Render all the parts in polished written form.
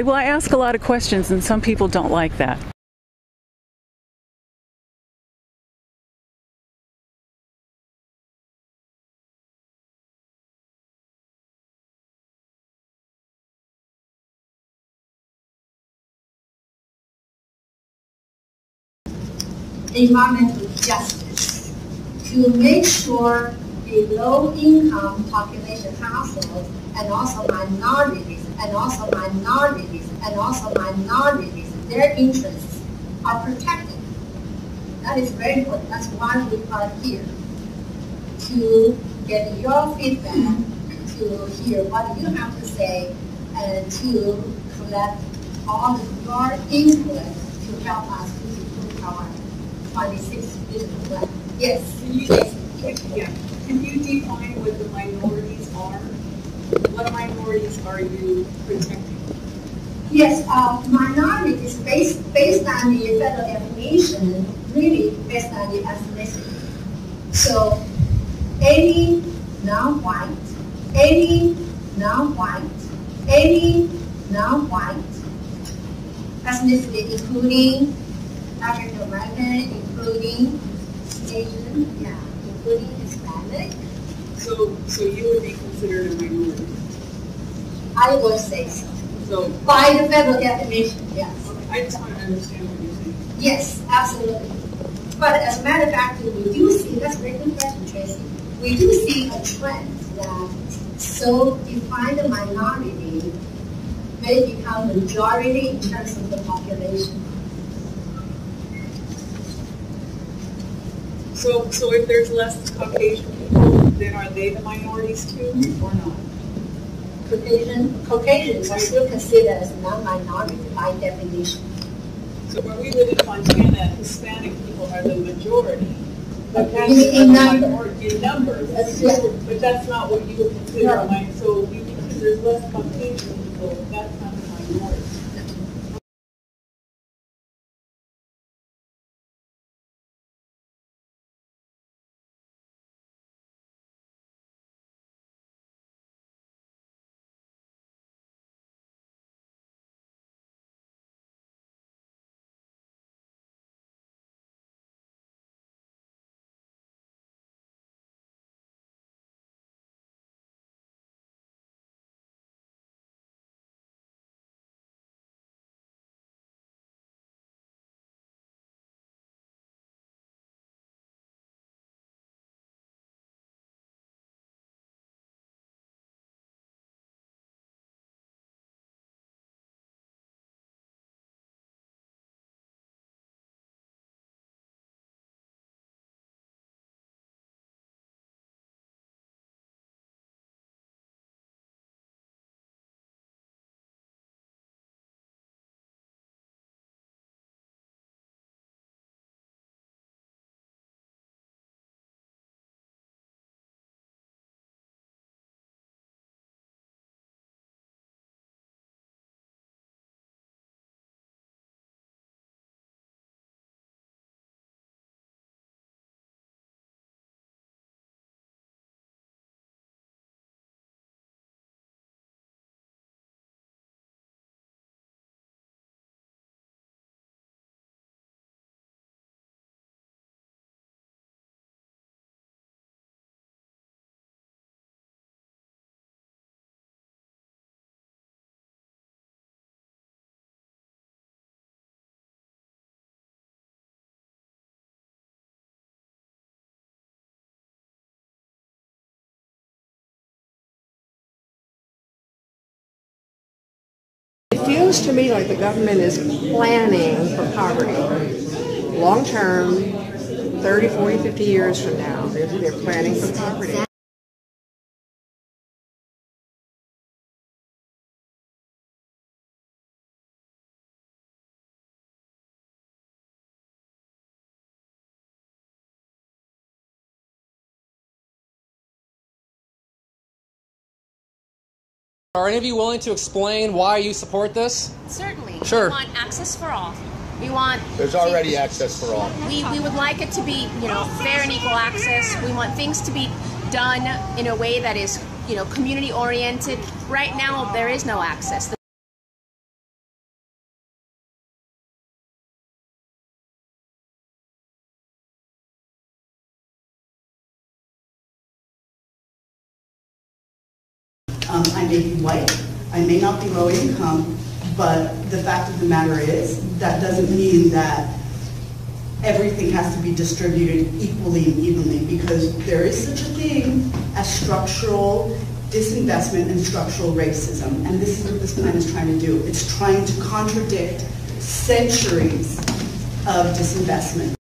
Well, I ask a lot of questions, and some people don't like that. Environmental justice to make sure the low-income population households and also minorities, their interests are protected. That is very important. That's why we are here, to get your feedback, to hear what you have to say, and to collect all your input to help us to improve our 26 vision plan. Yes. Can you define what the minorities are? What minorities are you protecting? Yes, minorities based on the federal definition, really based on the ethnicity. So any non-white ethnicity, including African American, including Asian, including Hispanic. So you would be considered a minority? I would say so. So by the federal definition, yes. Okay, I just want to understand what you're saying. Yes, absolutely. But as a matter of fact, we do see, that's a very good question, Tracy. We do see a trend that so defined a minority may become majority in terms of the population. So if there's less Caucasian people, then are they the minorities too, or not? Caucasians are still considered as non-minority by definition. So where we live in Montana, Hispanic people are the majority. But In numbers. In numbers. But that's not what you would consider a minority. So because there's less Caucasian people, that's not a minority. It feels to me like the government is planning for poverty. Long term, 30, 40, 50 years from now, they're planning for poverty. Are any of you willing to explain why you support this? Certainly. Sure. We want access for all. We want... There's already access for all. We would like it to be, fair and equal access. We want things to be done in a way that is, community oriented. Right now, there is no access. I may be white, I may not be low income, but the fact of the matter is, that doesn't mean that everything has to be distributed equally and evenly, because there is such a thing as structural disinvestment and structural racism, and this is what this plan is trying to do. It's trying to contradict centuries of disinvestment.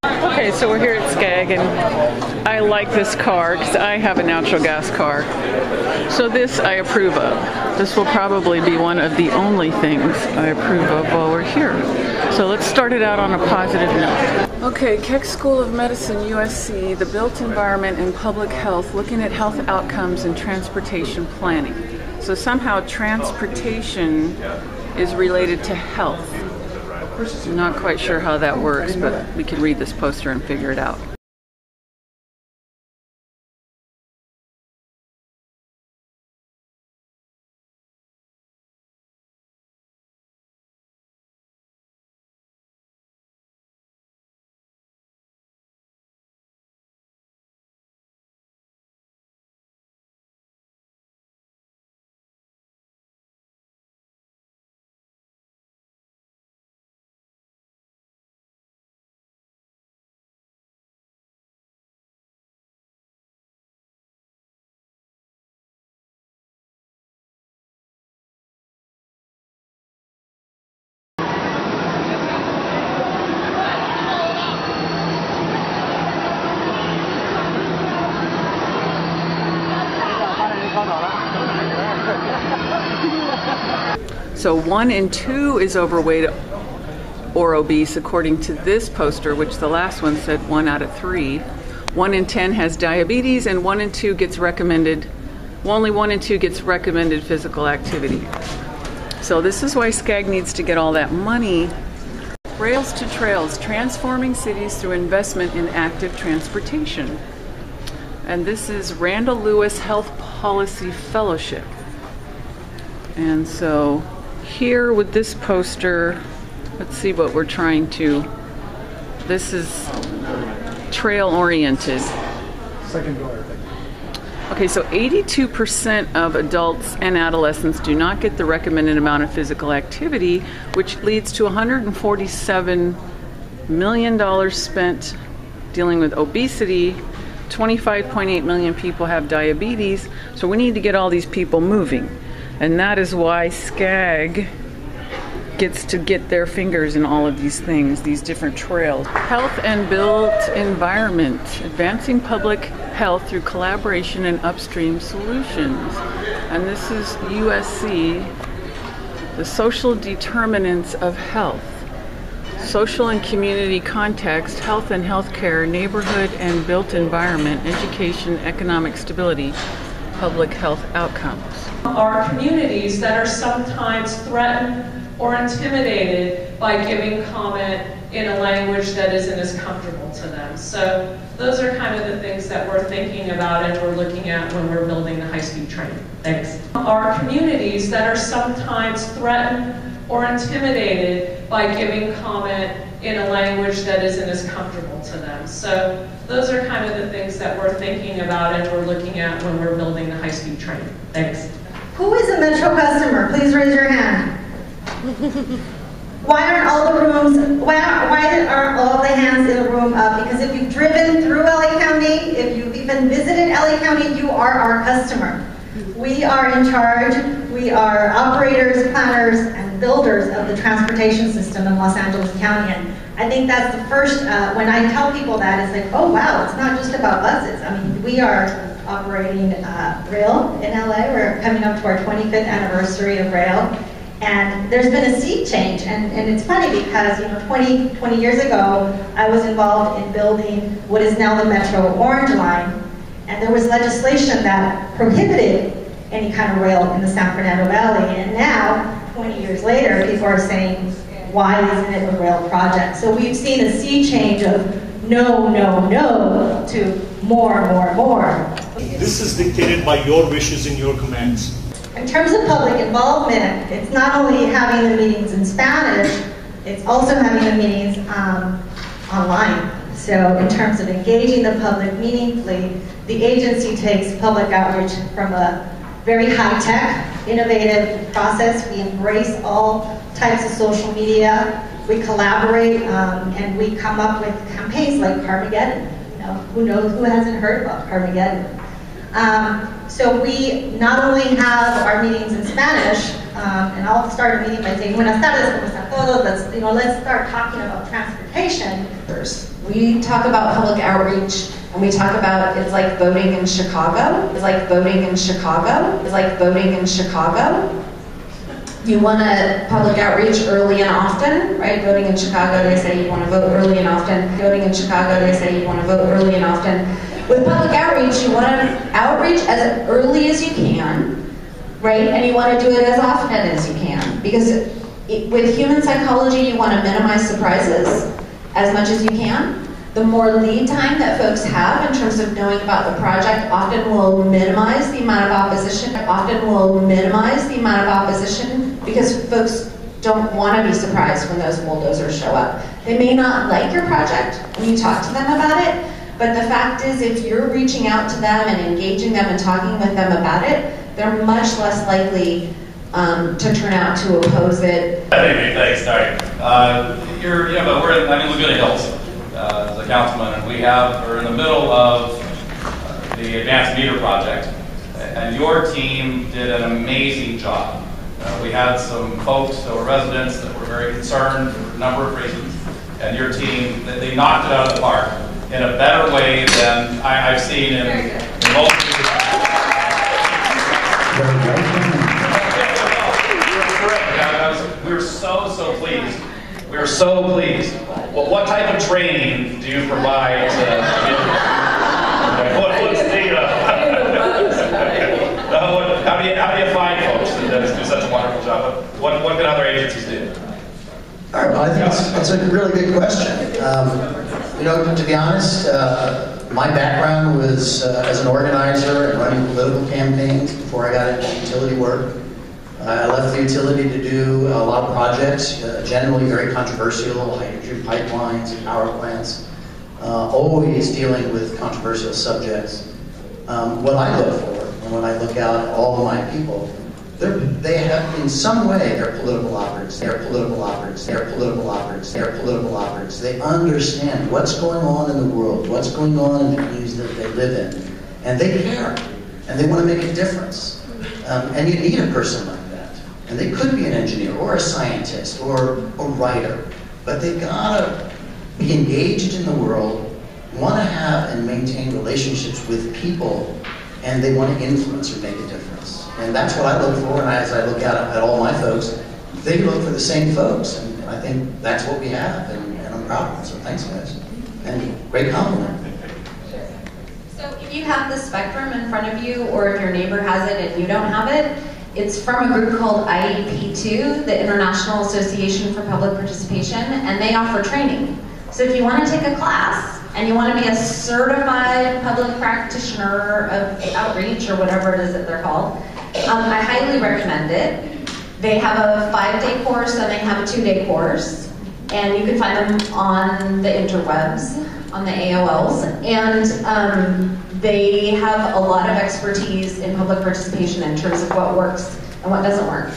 Okay, so we're here at Scag, and I like this car because I have a natural gas car. So this I approve of. This will probably be one of the only things I approve of while we're here. So let's start it out on a positive note. Okay, Keck School of Medicine, USC, the built environment and public health, looking at health outcomes and transportation planning. So somehow transportation is related to health. I'm not quite sure how that works, but we can read this poster and figure it out. So 1 in 2 is overweight or obese according to this poster, which the last one said 1 out of 3. 1 in 10 has diabetes, and 1 in 2 gets recommended, only 1 in 2 gets recommended physical activity. So this is why Scag needs to get all that money. Rails to Trails, transforming cities through investment in active transportation. And this is Randall Lewis Health Policy Fellowship. And so here with this poster, let's see what we're trying to, this is trail oriented. Second door, I think. Okay, so 82% of adults and adolescents do not get the recommended amount of physical activity, which leads to $147 million spent dealing with obesity. 25.8 million people have diabetes, so we need to get all these people moving. And that is why Scag gets to get their fingers in all of these things, these different trails. Health and built environment, advancing public health through collaboration and upstream solutions. And this is USC, the social determinants of health. Social and community context, health and healthcare, neighborhood and built environment, education, economic stability, public health outcomes. Are communities that are sometimes threatened or intimidated by giving comment in a language that isn't as comfortable to them. So those are kind of the things that we're thinking about and we're looking at when we're building the high-speed train. Thanks. Are communities that are sometimes threatened or intimidated by giving comment in a language that isn't as comfortable to them. So those are kind of the things that we're thinking about and we're looking at when we're building the high-speed train. Thanks. Who is a Metro customer? Please raise your hand. Why aren't all the rooms, why aren't all the hands in the room up? Because if you've driven through LA County, if you've even visited LA County, you are our customer. We are in charge. We are operators, planners, and builders of the transportation system in Los Angeles County. And I think that's the first, when I tell people that, it's like, oh wow, it's not just about buses. I mean, we are operating rail in LA. We're coming up to our 25th anniversary of rail. And there's been a sea change, and it's funny because 20 years ago, I was involved in building what is now the Metro Orange Line, and there was legislation that prohibited any kind of rail in the San Fernando Valley, and now, 20 years later, people are saying, why isn't it a rail project? So we've seen a sea change of no, no, no, to more, more, more. This is dictated by your wishes and your commands. In terms of public involvement, it's not only having the meetings in Spanish, It's also having the meetings online. So in terms of engaging the public meaningfully, the agency takes public outreach from a very high-tech, innovative process. We embrace all types of social media. We collaborate, and we come up with campaigns like Carmageddon. Who hasn't heard about Carmageddon? So we not only have our meetings in Spanish, and I'll start a meeting by saying, buenas tardes, ¿cómo están todos? Let's start talking about transportation. We talk about public outreach, and we talk about it's like voting in Chicago. It's like voting in Chicago. It's like voting in Chicago. You want to public outreach early and often, right? Voting in Chicago, they say you want to vote early and often. Voting in Chicago, they say you want to vote early and often. With public outreach, you want to outreach as early as you can, right? And you want to do it as often as you can. Because with human psychology, you want to minimize surprises as much as you can. The more lead time that folks have in terms of knowing about the project often will minimize the amount of opposition, because folks don't want to be surprised when those bulldozers show up. They may not like your project when you talk to them about it, but the fact is if you're reaching out to them and engaging them and talking with them about it, they're much less likely to turn out to oppose it. Hey, thanks, sorry. I'm in Laguna Hills as a councilman, and we're in the middle of the advanced meter project, and your team did an amazing job. We had some folks that were residents that were very concerned for a number of reasons, and your team, they knocked it out of the park in a better way than I've seen in most of the We were so pleased. We were so pleased. Well, what type of training do you provide what's the how do you find folks that do such a wonderful job? What can other agencies do? All right, well, I think that's a really good question. To be honest, my background was as an organizer and running political campaigns before I got into utility work. I left the utility to do a lot of projects, generally very controversial, hydrogen pipelines, power plants, always dealing with controversial subjects. What I look for, and when I look out at all of my people, they have, in some way, they're political operatives. They're political operatives. They're political operatives. They're political operatives. They understand what's going on in the world, what's going on in the communities that they live in, and they care, and they want to make a difference. And you need a person like that. And they could be an engineer, or a scientist, or a writer, but they gotta be engaged in the world, want to have and maintain relationships with people, and they want to influence or make a difference. And that's what I look for, and as I look at all my folks, they look for the same folks, and I think that's what we have, and I'm proud of it, so thanks guys. And great compliment. So if you have the spectrum in front of you, or if your neighbor has it and you don't have it, it's from a group called IEP2, the International Association for Public Participation, and they offer training. So if you want to take a class, and you want to be a certified public practitioner of outreach, or whatever it is that they're called, I highly recommend it. They have a 5-day course and they have a 2-day course, and you can find them on the interwebs, on the AOLs, and they have a lot of expertise in public participation in terms of what works and what doesn't work.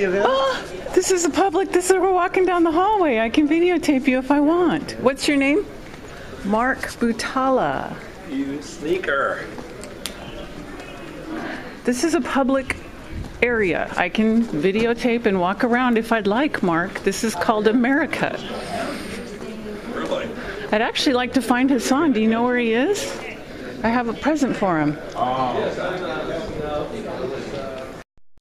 Oh, this is a public, we're walking down the hallway. I can videotape you if I want. What's your name? Mark Butala. You sneaker. This is a public area. I can videotape and walk around if I'd like, Mark. This is called America. Really? I'd actually like to find Hassan. Do you know where he is? I have a present for him.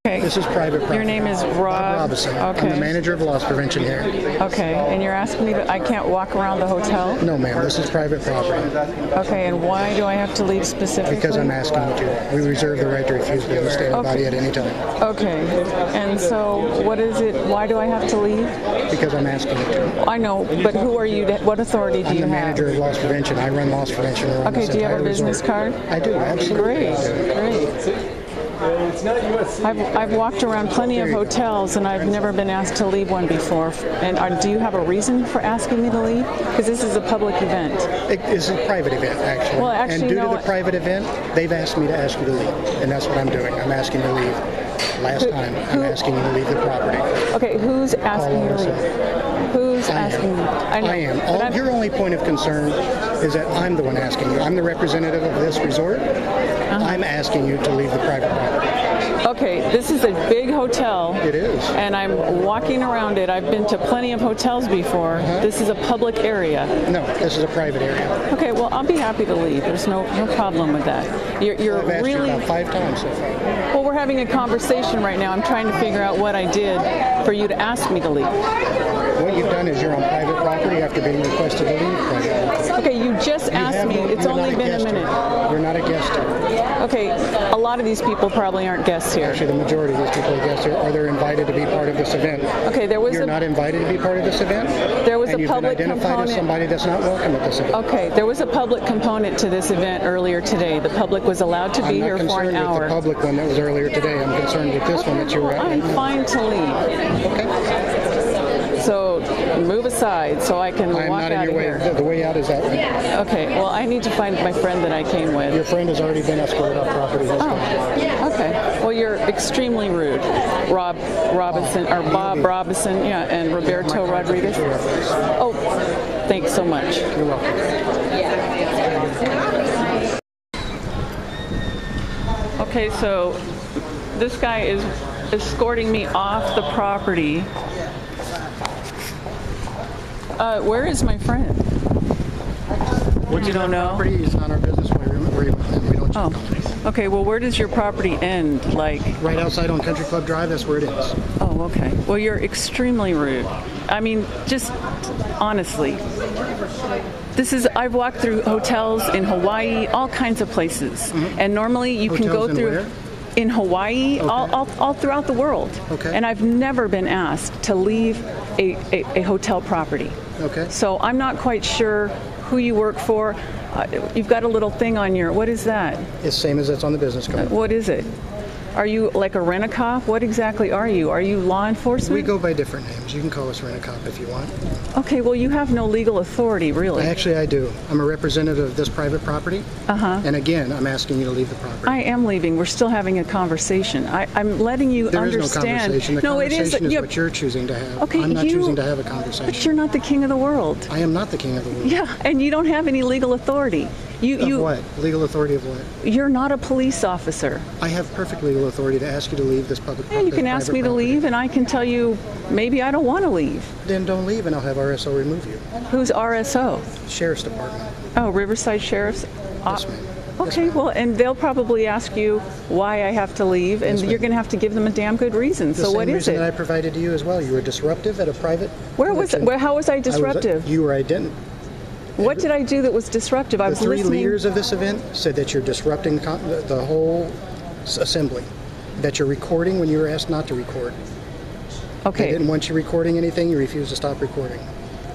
Okay. This is private property. Your name is Rob Robinson. Okay. I'm the manager of loss prevention here. Okay, and you're asking me that I can't walk around the hotel? No, ma'am. This is private property. Okay, and why do I have to leave specifically? Because I'm asking you to. We reserve the right to refuse business to anybody at any time. Okay, and so what is it? Why do I have to leave? Because I'm asking you to. I know, but who are you? What authority do you have? I'm the manager of loss prevention. I run loss prevention around Okay, this do you have a entire business resort. card? I do, absolutely. Great. I've walked around plenty of hotels and I've never been asked to leave one before. And do you have a reason for asking me to leave? Because this is a public event. It's a private event, actually. Well, actually, and due no, to the private event, they've asked me to ask you to leave. And that's what I'm doing. I'm asking you to leave. Last time, I'm asking you to leave the property. Okay, who's asking you to leave? Who's asking you? I am. Your only point of concern is that I'm the one asking you. I'm the representative of this resort. I'm asking you to leave the private property. Okay, this is a big hotel. It is. And I'm walking around it. I've been to plenty of hotels before. This is a public area. No, this is a private area. Okay, well, I'll be happy to leave. There's no problem with that. You're I've asked really you about 5 times so far. Well, we're having a conversation right now. I'm trying to figure out what I did for you to ask me to leave. What you've done is you're on private property after being requested to leave private property. Okay, you just asked me. It's only been a minute. You're not a guest here. Okay, a lot of these people probably aren't guests here. Actually, the majority of these people are guests here, or they're invited to be part of this event. Okay, You're not invited to be part of this event. There was and a public you've been identified component. as somebody that's not welcome at this event. Okay, there was a public component to this event earlier today. The public was allowed to be here for an I'm not concerned with hour. the public one that was earlier today. I'm concerned with this one that you were at. I'm fine to leave. Okay. So move aside so I can I'm walk not in out your of way. here. The way out is that way. Okay, well, I need to find my friend that I came with. Your friend has already been escorted off property. Okay. Well, you're extremely rude. Bob Robinson, yeah, and Roberto Rodriguez. Oh, thanks so much. You're welcome. Okay, so this guy is escorting me off the property. Where is my friend? You don't know? Property is not our business. We don't Okay, well, where does your property end? Like right outside on Country Club Drive, that's where it is. Oh, okay. Well, you're extremely rude. I mean, just honestly. I've walked through hotels in Hawaii, all kinds of places. And normally you can go through in Hawaii, all throughout the world. Okay. And I've never been asked to leave a hotel property. Okay. So I'm not quite sure who you work for. You've got a little thing on your, what is that? It's the same as it's on the business card. What is it? Are you like a rent-a-cop? What exactly are you? Are you law enforcement? We go by different names. You can call us rent-a-cop if you want. Okay, well, you have no legal authority, really. Actually, I do. I'm a representative of this private property. And again, I'm asking you to leave the property. I am leaving. We're still having a conversation. I'm letting you understand. There is no conversation. The conversation is what you're choosing to have. Okay, I'm not choosing to have a conversation. But you're not the king of the world. I am not the king of the world. Yeah, and you don't have any legal authority. Of what? Legal authority of what? You're not a police officer. I have perfect legal authority to ask you to leave this public property. Yeah, you can ask me to leave, and I can tell you maybe I don't want to leave. Then don't leave, and I'll have RSO remove you. Who's RSO? Sheriff's Department. Oh, Riverside Sheriff's? Yes, ma'am. Okay, well, and they'll probably ask you why I have to leave, and you're going to have to give them a damn good reason. So what is it? The same reason that I provided to you as well. You were disruptive at a private. How was I disruptive? You were identical. What did I do that was disruptive? I was listening. The 3 leaders of this event said that you're disrupting the whole assembly, that you're recording when you were asked not to record. Okay. They didn't want you recording anything. You refused to stop recording.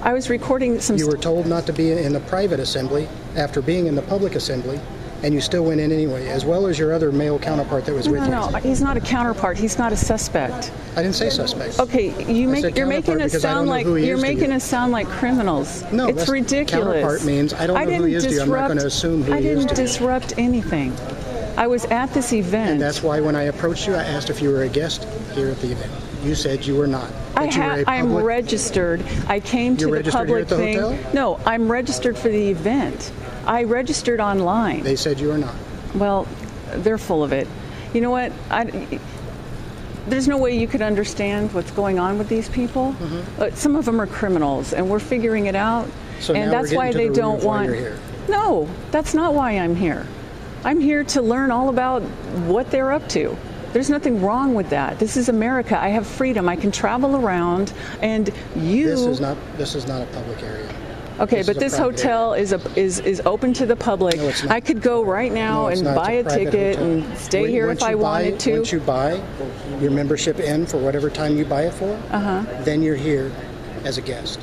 I was recording some. You were told not to be in the private assembly after being in the public assembly, and you still went in anyway, as well as your other male counterpart that was with you. No, he's not a counterpart. He's not a suspect. I didn't say suspect. Okay, you're making us sound like criminals. No, it's ridiculous. Counterpart means I don't know who he is to you. I'm not going to assume who he is to you. I didn't disrupt anything. I was at this event. And that's why when I approached you, I asked if you were a guest here at the event. You said you were not. I'm registered. I came to the public thing. Hotel? No, I'm registered for the event. I registered online. They said you were not. Well, they're full of it. You know what? There's no way you could understand what's going on with these people. Some of them are criminals, and we're figuring it out. So and now that's we're why getting they to the don't root of why want. you're here. No, that's not why I'm here. I'm here to learn all about what they're up to. There's nothing wrong with that. This is America. I have freedom. I can travel around, and you. This is not a public area. Okay, but this hotel is open to the public. No, it's not. I could go right now and buy a ticket and stay here if I wanted to. Once you buy your membership in for whatever time you buy it for, then you're here as a guest.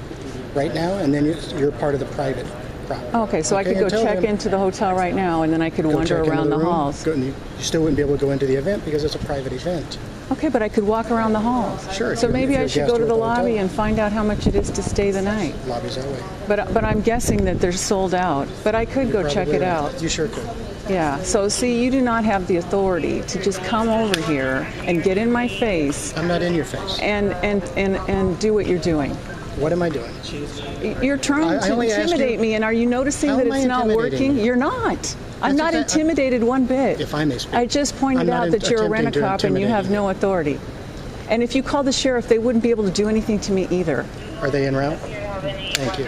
Right now, and then you're part of the private property. Okay, so I could go check into the hotel right now, and then I could wander around the halls. You still wouldn't be able to go into the event because it's a private event. Okay, but I could walk around the halls. Sure. So maybe I should go to the lobby and find out how much it is to stay the night. Lobby's that way. But I'm guessing that they're sold out. But I could go check it out. You sure could. Yeah. So see, you do not have the authority to just come over here and get in my face. I'm not in your face. And do what you're doing. What am I doing? You're trying to intimidate me, and are you noticing that it's not working? You're not. I'm not intimidated one bit. If I may speak. I just pointed out that you're a rent-a-cop and you have no authority. And if you call the sheriff, they wouldn't be able to do anything to me either. Are they en route? Thank you.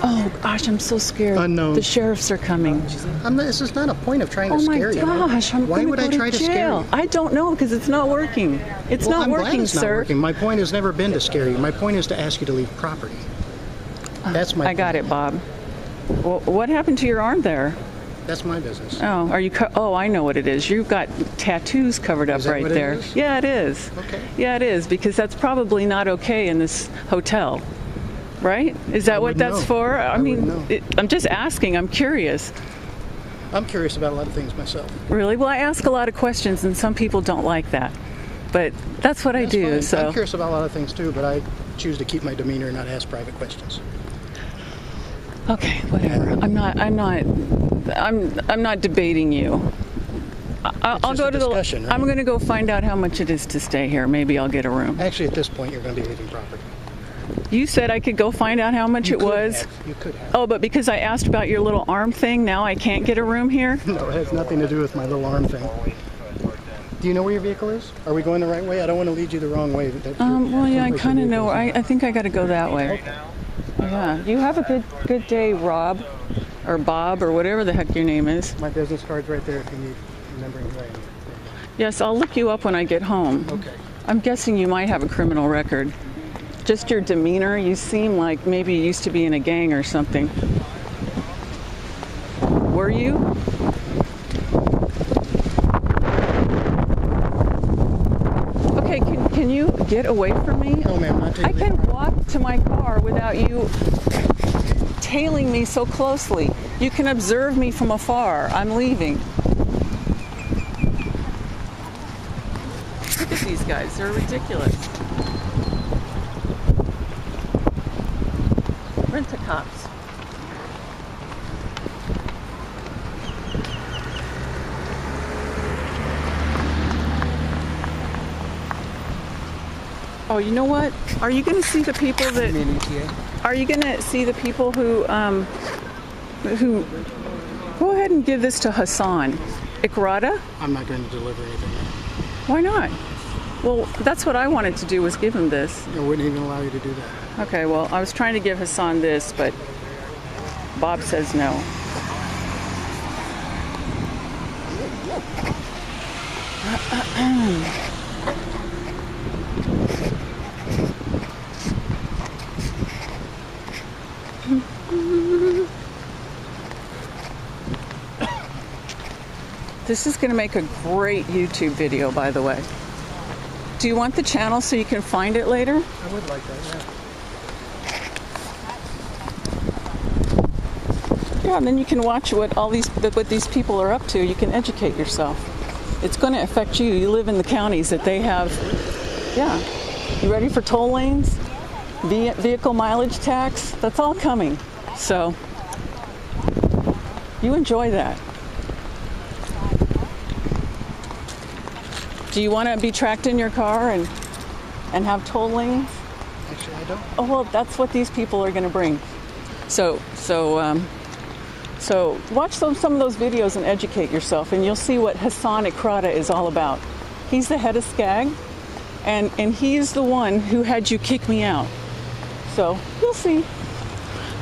Oh gosh, I'm so scared. Unknown. The sheriffs are coming. This is not a point of trying to scare you. Oh my gosh, I'm Why would I try to scare you? I don't know, because it's not working. It's not working, it's sir. Not working. My point has never been to scare you. My point is to ask you to leave property. That's my. I got it, Bob. Well, what happened to your arm there? That's my business. Oh, are you? Oh, I know what it is. You've got tattoos covered up right there. Yeah, it is. Okay. Yeah, it is, because that's probably not okay in this hotel, right? Is that what that's for? I mean, I'm just asking. I'm curious. I'm curious about a lot of things myself. Really? Well, I ask a lot of questions, and some people don't like that. But that's what I do. Fine. So I'm curious about a lot of things too, but I choose to keep my demeanor and not ask private questions. Okay, whatever. I'm not debating you. I'll go to the discussion. Right? I'm going to go find out how much it is to stay here. Maybe I'll get a room. Actually, at this point, you're going to be leaving property. You said I could go find out how much it was. You could have. Oh, but because I asked about your little arm thing, now I can't get a room here? No, it has nothing to do with my little arm thing. Do you know where your vehicle is? Are we going the right way? I don't want to lead you the wrong way. Well, yeah, I kind of know. I think I got to go that way. Okay. Yeah. You have a good day, Rob, or Bob, or whatever the heck your name is. My business card's right there if you need remembering who I am. Yes, I'll look you up when I get home. Okay. I'm guessing you might have a criminal record. Just your demeanor, you seem like maybe you used to be in a gang or something. Were you? Okay, can you get away from me? No, ma'am, not I can walk to my car without you tailing me so closely. You can observe me from afar. I'm leaving. Look at these guys, they're ridiculous. Rent-a-cops. Oh, you know what? Are you going to see the people that? Are you going to see the people who? Go ahead and give this to Hassan. Ikrada? I'm not going to deliver anything. Why not? Well, that's what I wanted to do, was give him this. I wouldn't even allow you to do that. Okay, well, I was trying to give Hassan this, but Bob says no. This is going to make a great YouTube video, by the way. Do you want the channel so you can find it later? I would like that, yeah. Yeah, and then you can watch what these people are up to. You can educate yourself. It's going to affect you. You live in the counties that they have. Yeah. You ready for toll lanes? Vehicle mileage tax? That's all coming. So you enjoy that. Do you want to be tracked in your car and have toll lanes? Actually, I don't. Oh, well, that's what these people are going to bring. So watch some of those videos and educate yourself, and you'll see what Hassan Ikrada is all about. He's the head of Scag, and he's the one who had you kick me out. So you'll see.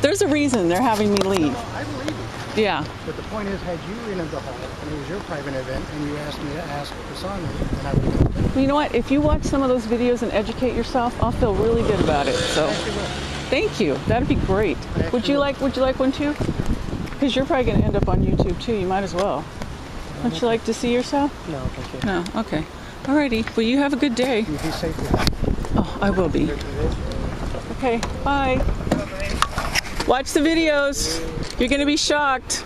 There's a reason they're having me leave. I believe you. Yeah. But the point is, had you entered the hall and it was your private event and you asked me to ask Kasani, then I would have done it. You know what? If you watch some of those videos and educate yourself, I'll feel really good about it. So, thank you. That'd be great. Would you like one too? Because you're probably going to end up on YouTube too. You might as well. Don't you like to see yourself? No, thank you. No. Okay. Alrighty. Well, you have a good day. You be safe. Oh, I will be. Okay. Bye. Watch the videos. You're going to be shocked.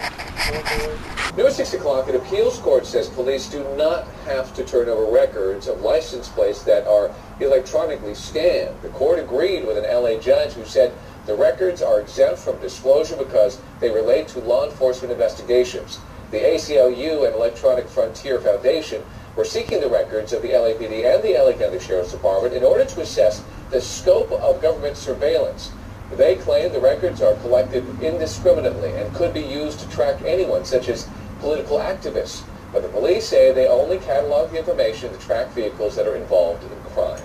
New at 6 o'clock, an appeals court says police do not have to turn over records of license plates that are electronically scanned. The court agreed with an LA judge who said the records are exempt from disclosure because they relate to law enforcement investigations. The ACLU and Electronic Frontier Foundation were seeking the records of the LAPD and the LA County Sheriff's Department in order to assess the scope of government surveillance. They claim the records are collected indiscriminately and could be used to track anyone, such as political activists. But the police say they only catalog the information to track vehicles that are involved in crimes.